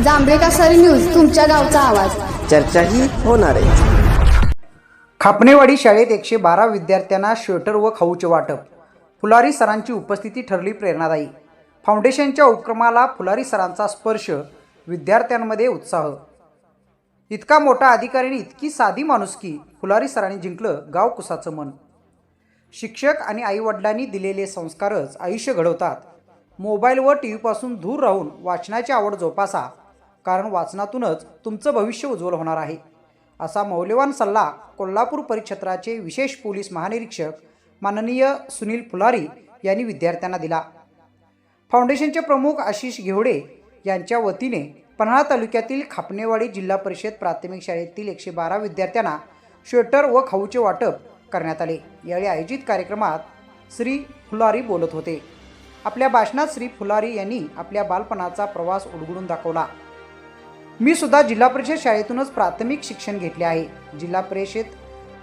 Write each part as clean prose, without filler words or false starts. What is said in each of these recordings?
जांभेकासरी news, तुमच्या गावचा आवाज. चर्चाही होणार आहे. खापणेवाडी शाळेत 112 विद्यार्थ्यांना स्वेटर व खाऊचे वाटप. फुलारी सरांची उपस्थिती ठरली प्रेरणादायी. फाउंडेशनच्या उपक्रमाला फुलारी सरांचा स्पर्श, विद्यार्थ्यांमध्ये उत्साह. इतका मोठा अधिकारी आणि इतकी साधी माणुसकी, फुलारी सरांनी जिंकलं गाव कुसाचं मन. शिक्षक आणि आईवडिलांनी दिलेले संस्कारच आयुष्य घडवतात. मोबाईल व टी व्हीपासून दूर राहून वाचनाची आवड जोपासा, कारण वाचनातूनच तुमचं भविष्य उज्ज्वल होणार आहे, असा मौल्यवान सल्ला कोल्हापूर परिक्षेत्राचे विशेष पोलीस महानिरीक्षक माननीय सुनील फुलारी यांनी विद्यार्थ्यांना दिला. फाउंडेशनचे प्रमुख आशिष घेवडे यांच्या वतीने पन्हाळा तालुक्यातील खापणेवाडी जिल्हा परिषद प्राथमिक शाळेतील 112 विद्यार्थ्यांना स्वेटर व खाऊचे वाटप करण्यात आले. यावेळी आयोजित कार्यक्रमात श्री फुलारी बोलत होते. आपल्या भाषणात श्री फुलारी यांनी आपल्या बालपणाचा प्रवास उलगडून दाखवला. मी सुद्धा जिल्हा परिषद शाळेतूनच प्राथमिक शिक्षण घेतले आहे. जिल्हा परिषद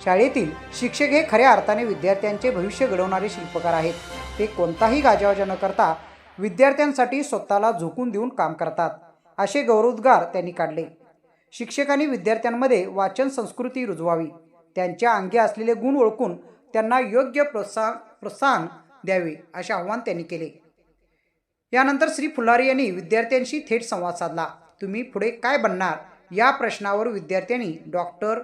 शाळेतील शिक्षक हे खऱ्या अर्थाने विद्यार्थ्यांचे भविष्य घडवणारे शिल्पकार आहेत. ते कोणताही गाजावाजा न करता विद्यार्थ्यांसाठी स्वतःला झोकून देऊन काम करतात, असे गौरवोद्गार त्यांनी काढले. शिक्षकांनी विद्यार्थ्यांमध्ये वाचन संस्कृती रुजवावी, त्यांच्या अंगी असलेले गुण ओळखून त्यांना योग्य प्रोत्साहन द्यावे, असे आवाहन त्यांनी केले. यानंतर श्री फुलारी यांनी विद्यार्थ्यांशी थेट संवाद साधला. तुम्ही पुढे काय बनणार या प्रश्नावर विद्यार्थ्यांनी डॉक्टर,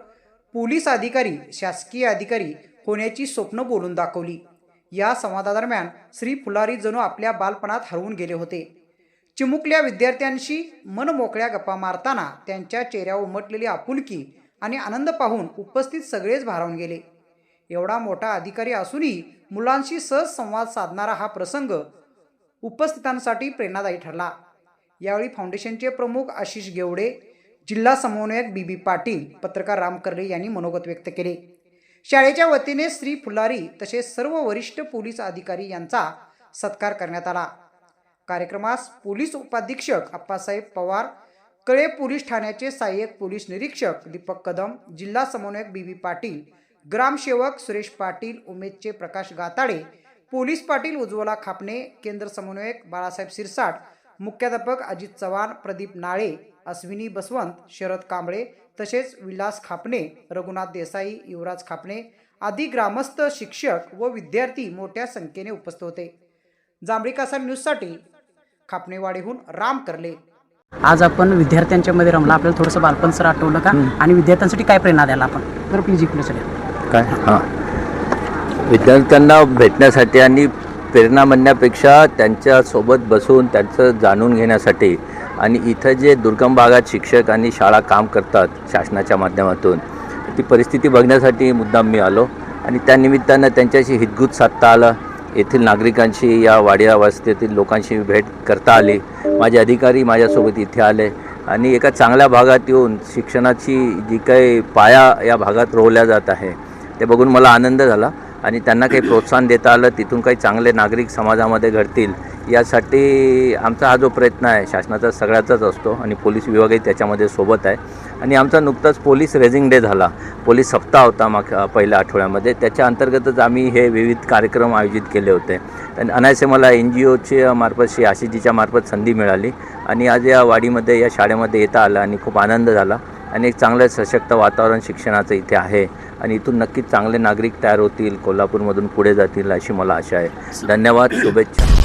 पोलीस अधिकारी, शासकीय अधिकारी होण्याची स्वप्न बोलून दाखवली. या संवादादरम्यान श्री फुलारी जणू आपल्या बालपणात हरवून गेले होते. चिमुकल्या विद्यार्थ्यांशी मनमोकळ्या गप्पा मारताना त्यांच्या चेहऱ्यावर उमटलेली आपुलकी आणि आनंद पाहून उपस्थित सगळेच भारावून गेले. एवढा मोठा अधिकारी असूनही मुलांशी सहज संवाद साधणारा हा प्रसंग उपस्थितांसाठी प्रेरणादायी ठरला. यावेळी फाउंडेशनचे प्रमुख आशिष घेवडे, जिल्हा समन्वयक बी पाटील, पत्रकार राम कर्ले यांनी मनोगत व्यक्त केले. शाळेच्या वतीने श्री फुलारी तसेच सर्व वरिष्ठ पोलीस अधिकारी यांचा सत्कार करण्यात आला. कार्यक्रमास पोलीस उपाधीक्षक अप्पासाहेब पवार, कळे पोलीस ठाण्याचे सहाय्यक पोलीस निरीक्षक दीपक कदम, जिल्हा समन्वयक बी पाटील, ग्रामसेवक सुरेश पाटील, उमेदचे प्रकाश गाताडे, पोलीस पाटील उज्ज्वला खापणे, केंद्र समन्वयक बाळासाहेब सिरसाट, मुख्याध्यापक अजित चव्हाण, प्रदीप नाळे, अश्विनी बसवंत, शरद कांबळे तसेच विलास खापणे, रघुनाथ देसाई, युवराज खापणे आदी ग्रामस्थ, शिक्षक व विद्यार्थी मोठ्या संख्येने उपस्थित होते. जांभेकासरी न्यूजसाठी खापणेवाडीहून राम कर्ले. आज आपण विद्यार्थ्यांच्या मध्ये रमला. आपल्याला थोडंसं बालपण सर आठवलं का? आणि विद्यार्थ्यांसाठी काय प्रेरणा द्यायला आपण तर प्लीज इकडे चला. काय विद्यार्थ्यांना भेटण्यासाठी आणि प्रेरणा म्हणण्यापेक्षा त्यांच्यासोबत बसून त्यांचं जाणून घेण्यासाठी आणि इथं जे दुर्गम भागात शिक्षक आणि शाळा काम करतात शासनाच्या माध्यमातून, ती परिस्थिती बघण्यासाठी मुद्दाम मी आलो आणि त्यानिमित्तानं त्यांच्याशी हितगुज साधता आलं. येथील नागरिकांशी, या वाडिया वस्तीतील लोकांशी भेट करता आली. माझे अधिकारी माझ्यासोबत इथे आले आणि एका चांगल्या भागात येऊन शिक्षणाची जी काही पाया या भागात रोवल्या जात आहे ते बघून मला आनंद झाला आणि त्यांना काही प्रोत्साहन देता आलं. तिथून काही चांगले नागरिक समाजामध्ये घडतील यासाठी आमचा हा जो प्रयत्न आहे शासनाचा सगळ्याचाच असतो आणि पोलीस विभागही त्याच्यामध्ये सोबत आहे. आणि आमचा नुकताच पोलीस रेझिंग डे झाला, पोलीस सप्ताह होता पहिल्या आठवड्यामध्ये, त्याच्या अंतर्गतच आम्ही हे विविध कार्यक्रम आयोजित केले होते. आणि अनायसे मला NGOच्या मार्फत श्री आशिषजीच्या मार्फत संधी मिळाली आणि आज या वाडीमध्ये या शाळेमध्ये येता आलं आणि खूप आनंद झाला. आणि एक चांगलं सशक्त वातावरण शिक्षणाचं इथे आहे आणि इथून नक्कीच चांगले नागरिक तयार होतील, कोल्हापूरमधून पुढे जातील अशी मला आशा आहे. धन्यवाद, शुभेच्छा.